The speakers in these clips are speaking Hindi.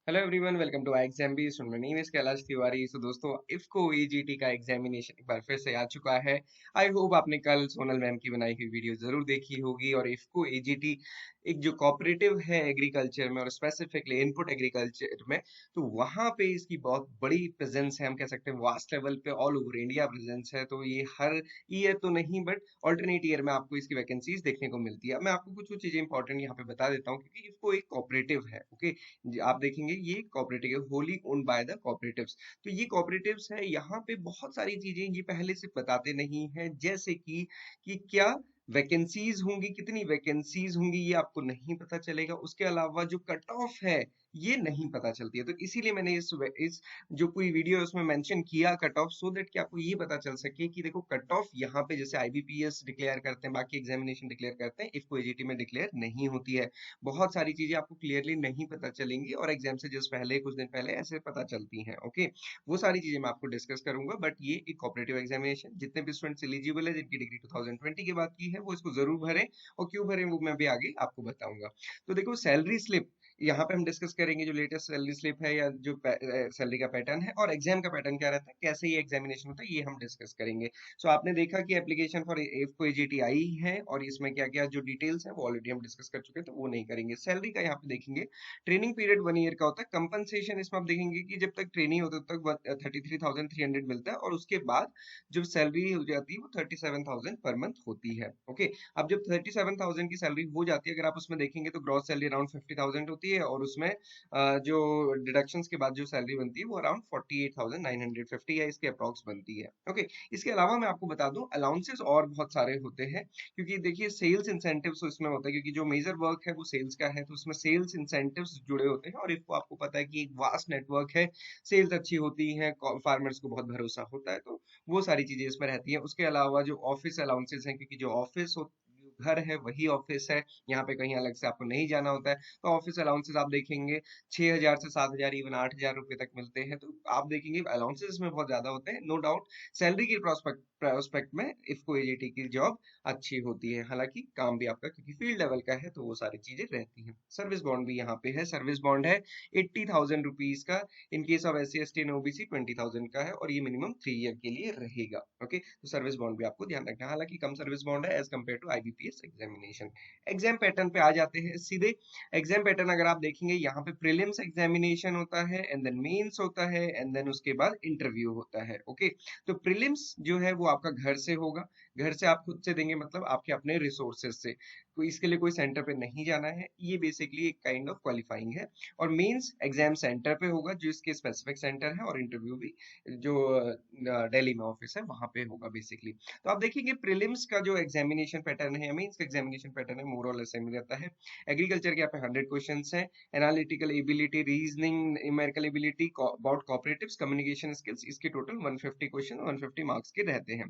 Hello everyone, welcome to exam B. My name is Kailash Tiwari. So दोस्तों, इफ्को एजीटी का एग्जामिनेशन एक बार फिर से आ चुका है। आई होप आपने कल सोनल मैम की बनाई हुई वीडियो जरूर देखी होगी। और इफ्को एजीटी एक जो कोऑपरेटिव है एग्रीकल्चर में और स्पेसिफिकली इनपुट एग्रीकल्चर में, तो वहां पे इसकी बहुत बड़ी प्रेजेंस है। हम कह सकते हैं वास्ट लेवल पे ऑल ओवर इंडिया प्रेजेंस है। तो ये हर ईयर तो नहीं, बट ऑल्टरनेट ईयर में आपको इसकी वैकेंसीज देखने को मिलती है। मैं आपको कुछ कुछ चीजें इंपॉर्टेंट यहाँ पे बता देता हूँ, क्योंकि इफ्को एक कोऑपरेटिव है। ओके, आप देखेंगे ये कोऑपरेटिव है, wholly owned by the cooperatives. तो ये कोऑपरेटिव्स है, यहाँ पे बहुत सारी चीजें ये पहले से बताते नहीं है, जैसे कि क्या वैकेंसीज होंगी, कितनी वैकेंसीज होंगी ये आपको नहीं पता चलेगा। उसके अलावा जो कट ऑफ है ये नहीं पता चलती है। तो इसीलिए मैंने इस जो पूरी वीडियो है उसमें मेंशन किया कट ऑफ, सो दैट कि आपको ये पता चल सके कि देखो कट ऑफ यहाँ पे जैसे आईबीपीएस डिक्लेयर करते हैं, बाकी एग्जामिनेशन डिक्लेयर करते हैं, इफको एजीटी में डिक्लेयर नहीं होती है। बहुत सारी चीजें आपको क्लियरली नहीं पता चलेंगी और एग्जाम से जस्ट पहले कुछ दिन पहले ऐसे पता चलती हैं। ओके, वो सारी चीजें मैं आपको डिस्कस करूंगा। बट ये एक कॉपरेटिव एग्जामिनेशन, जितने भी स्टूडेंट्स एलिजिबल है जिनकी डिग्री 2020 के बाद की है, वो इसको जरूर भरें। और क्यों भरें वो मैं भी आगे आपको बताऊंगा। तो देखो, सैलरी स्लिप यहाँ पे हम डिस्कस करेंगे, जो लेटेस्ट सैलरी स्लिप है या जो सैलरी का पैटर्न है, और एग्जाम का पैटर्न क्या रहता है, कैसे ये एग्जामिनेशन होता है, ये हम डिस्कस करेंगे। सो आपने देखा कि एप्लीकेशन फॉर एफको एजीटी आई है, और इसमें क्या क्या जो डिटेल्स है वो ऑलरेडी हम डिस्कस कर चुके हैं, तो वो नहीं करेंगे। सैलरी का यहाँ पे देखेंगे, ट्रेनिंग पीरियड 1 ईयर का होता है। कंपनसेशन इसमें आप देखेंगे कि जब तक ट्रेनिंग होता है तब तक 33,300 मिलता है, और उसके बाद जब सैलरी हो जाती है वो 37,000 पर मंथ होती है। ओके, अब जब 37,000 की सैलरी हो जाती है, अगर आप उसमें देखेंगे तो ग्रॉस सैलरी अराउंड 50,000 होती है, और उसमें जो डिडक्शंस के बाद जो सैलरी बनती है वो अराउंड 48,950 है, इसके अप्रॉक्स बनती है। ओके, इसके अलावा मैं आपको बता दूं अलाउंसेस और बहुत सारे होते हैं, क्योंकि देखिए सेल्स इंसेंटिव्स इसमें होता है, क्योंकि जो मेजर वर्क है वो सेल्स का है, तो उसमें सेल्स इंसेंटिव्स जुड़े होते हैं। और इसको आपको पता है कि एक वास्ट नेटवर्क है, सेल्स अच्छी होती है, फार्मर्स को बहुत भरोसा होता है, तो वो सारी चीजें इसमें रहती हैं। उसके अलावा जो ऑफिस अलाउंसेस हैं, क्योंकि जो ऑफिस घर है वही ऑफिस है, यहाँ पे कहीं अलग से आपको नहीं जाना होता है, तो ऑफिस अलाउंसेस आप देखेंगे 6,000 से 7,000, इवन 8,000 रुपए तक मिलते हैं। तो आप देखेंगे अलाउंसेस में बहुत ज्यादा होते हैं, नो डाउट। सैलरी की प्रोस्पेक्ट में इफको एजीटी की जॉब अच्छी होती है, हालांकि काम भी आपका क्योंकि फील्ड लेवल का है, तो वो सारी चीजें रहती हैं। सर्विस बॉन्ड भी यहाँ पे है, सर्विस बॉन्ड है 80,000 रुपीज का। In case of S C S T and OBC 20,000 का है, और ये मिनिमम 3 ईयर के लिए रहेगा। ओके, तो सर्विस बॉन्ड भी आपको ध्यान रखना है, हालांकि कम सर्विस बॉन्ड है as compare to IBPS examination. Exam pattern पे आ जाते हैं सीधे। एग्जाम पैटर्न अगर आप देखेंगे, यहाँ पे प्रीलिम्स एग्जामिनेशन होता है, एंड देन मेंस होता है, एंड देन उसके बाद इंटरव्यू होता है। ओके, तो प्रीलिम्स जो है वो आपका घर से होगा, घर से आप खुद से देंगे, मतलब आपके अपने रिसोर्सेज से, कोई इसके लिए कोई सेंटर पे नहीं जाना है। ये बेसिकली एक काइंड ऑफ क्वालिफाइंग है। और मेंस एग्जाम सेंटर पे होगा, जो इसके स्पेसिफिक सेंटर है, और इंटरव्यू भी जो दिल्ली में ऑफिस है वहां पे होगा बेसिकली। तो आप देखेंगे प्रीलिम्स का जो एग्जामिनेशन पैटर्न है, मेंस का एग्जामिनेशन पैटर्न है, मोर और लेस सेम रहता है। एग्रीकल्चर के यहाँ पे 100 क्वेश्चंस हैं, analytical ability, reasoning, numerical ability, about cooperatives, communication skills, इसके टोटल 150 क्वेश्चन 150 मार्क्स के रहते हैं।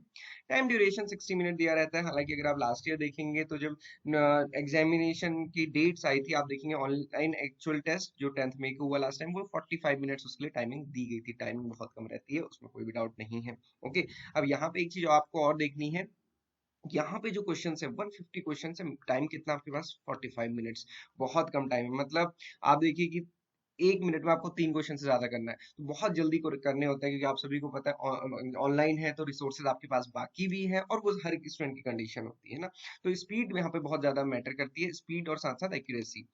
टाइम ड्यूरेशन 60 मिनट दिया रहता है। हालांकि अगर आप लास्ट ईयर देखेंगे तो जब एग्जामिनेशन की डेट्स आई थी, आप देखेंगे ऑनलाइन एक्चुअल टेस्ट जो 10th मई को हुआ लास्ट टाइम, वो 45 मिनट्स उसके लिए टाइमिंग दी गई थी। टाइमिंग बहुत कम रहती है, उसमें कोई भी डाउट नहीं है। ओके, अब यहाँ पे एक चीज आपको और देखनी है, यहाँ पे जो क्वेश्चन है 150 क्वेश्चन है, टाइम कितना आपके पास 45 मिनट्स, बहुत कम टाइम है। मतलब आप देखिए कि 1 मिनट में आपको 3 क्वेश्चन से ज्यादा करना है, तो बहुत जल्दी करने होता है, क्योंकि आप सभी को पता है ऑनलाइन है तो रिसोर्सेज आपके पास बाकी भी है, और वो हर एक स्टूडेंट की कंडीशन होती है ना। तो स्पीड यहाँ पे बहुत ज्यादा मैटर करती है, स्पीड और साथ साथ एक्यूरेसी।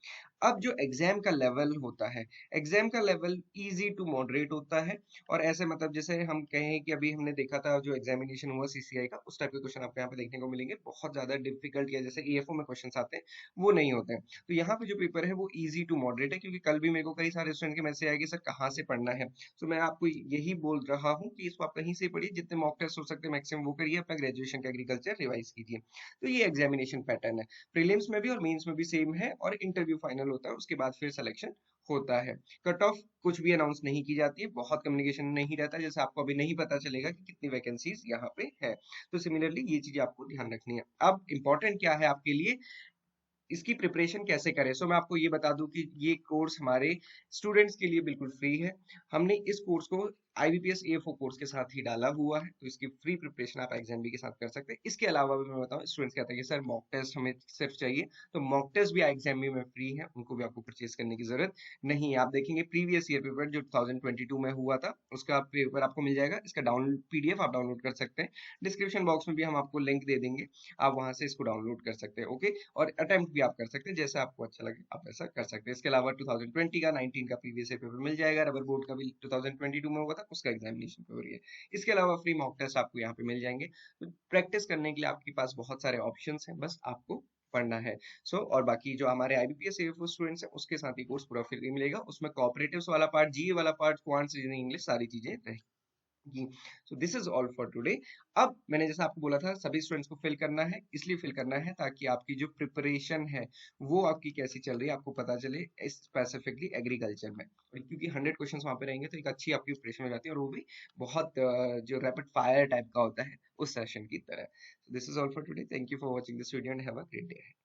अब जो एग्जाम का लेवल होता है, एग्जाम का लेवल इजी टू मॉडरेट होता है। और ऐसे मतलब जैसे हम कहें कि अभी हमने देखा था जो एग्जामिनेशन हुआ सीसीआई का, उस टाइप के क्वेश्चन आपको यहाँ पे देखने को मिलेंगे। बहुत ज्यादा डिफिकल्ट या जैसे ईएफओ में क्वेश्चन आते हैं वो नहीं होते हैं। तो यहाँ पे जो पेपर है वो इजी टू मॉडरेट है, क्योंकि कल भी मेरे को कई सारे स्टूडेंट के मैसेज आए कि सर कहाँ से पढ़ना है। तो मैं आपको यही बोल रहा हूँ कि इसको आप कहीं से पढ़िए, जितने मॉक टेस्ट हो सकते हैं मैक्सिमम वो करिए, अपना ग्रेजुएशन का एग्रीकल्चर रिवाइज कीजिए। तो ये एग्जामिनेशन पैटर्न है, प्रीलिम्स में भी और मेंस में भी सेम है, और इंटरव्यू फाइनल होता है, उसके बाद फिर सिलेक्शन होता है। कट ऑफ कुछ भी अनाउंस नहीं की जाती है, बहुत कम्युनिकेशन नहीं रहता, जैसे आपको अभी नहीं पता चलेगा कि कितनी वैकेंसीज यहाँ पे है। तो सिमिलरली ये चीज आपको ध्यान रखनी है। अब इंपॉर्टेंट क्या है आपके लिए, इसकी प्रिपरेशन कैसे करें। सो मैं आपको ये बता दूं कि ये कोर्स हमारे स्टूडेंट्स के लिए बिल्कुल फ्री है। हमने इस कोर्स को IBPS AFO कोर्स के साथ ही डाला हुआ है, तो इसकी फ्री प्रिपरेशन आप एग्जाम बी के साथ कर सकते हैं। इसके अलावा भी मैं बताऊं, स्टूडेंट्स कहते हैं कि सर मॉक टेस्ट हमें सिर्फ चाहिए, तो मॉक टेस्ट भी एग्जाम बी में फ्री है, उनको भी आपको परचेज करने की जरूरत नहीं है। आप देखेंगे प्रीवियस ईयर पेपर जो 2022 में हुआ था, उसका पेपर आपको मिल जाएगा, इसका डाउन PDF आप डाउनलोड कर सकते हैं। डिस्क्रिप्शन बॉक्स में भी हम आपको लिंक दे देंगे, आप वहां से इसको डाउनलोड कर सकते हैं। ओके, और अटेम्प्ट भी आप कर सकते हैं, जैसा आपको अच्छा लगे आप ऐसा कर सकते हैं। इसके अलावा 2020 का 19 का प्रीवियस ईयर पेपर मिल जाएगा, रबर बोर्ड का भी 2022 में हुआ था, उसका एग्जामिनेशन पेपर है। इसके अलावा फ्री मॉक टेस्ट आपको यहाँ पे मिल जाएंगे। तो प्रैक्टिस करने के लिए आपके पास बहुत सारे ऑप्शंस हैं, बस आपको पढ़ना है। और बाकी जो हमारे IBPS AFO स्टूडेंट्स हैं, उसके साथ ही कोर्स पूरा फ्री मिलेगा। उसमें कॉपरेटिव्स वाला पार्ट, GE वाला पार्ट, क्वांट्स, रीजनिंग, इंग्लिश, सारी चीजें रहेगी। So this is all for today. अब मैंने जैसा आपको बोला था, सभी स्टूडेंट्स को फिल करना है, इसलिए फिल करना है ताकि आपकी जो प्रिपरेशन है वो आपकी कैसी चल रही है आपको पता चले, स्पेसिफिकली एग्रीकल्चर में। क्योंकि 100 क्वेश्चंस वहां पे रहेंगे, तो एक अच्छी आपकी प्रिपरेशन हो जाती है, और वो भी बहुत जो रैपिड फायर टाइप का होता है उस सेशन की तरह। This is all for today. Thank you for watching this video and have a great day.